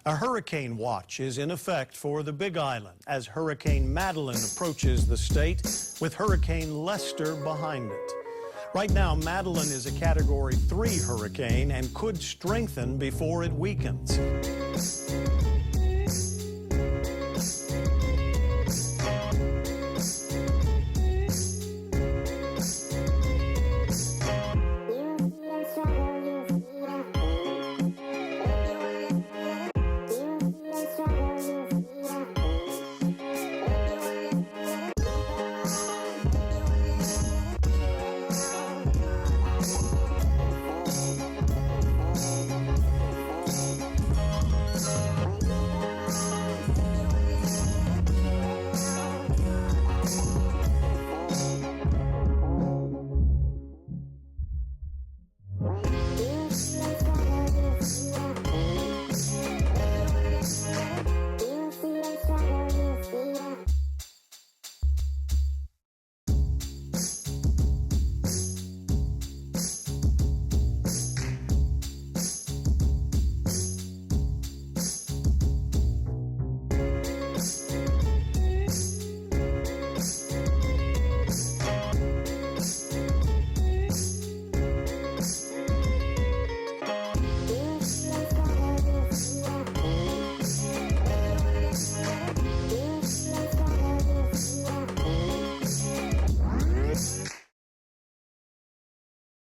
A hurricane watch is in effect for the Big Island as Hurricane Madeline approaches the state with Hurricane Lester behind it. Right now, Madeline is a Category 3 hurricane and could strengthen before it weakens.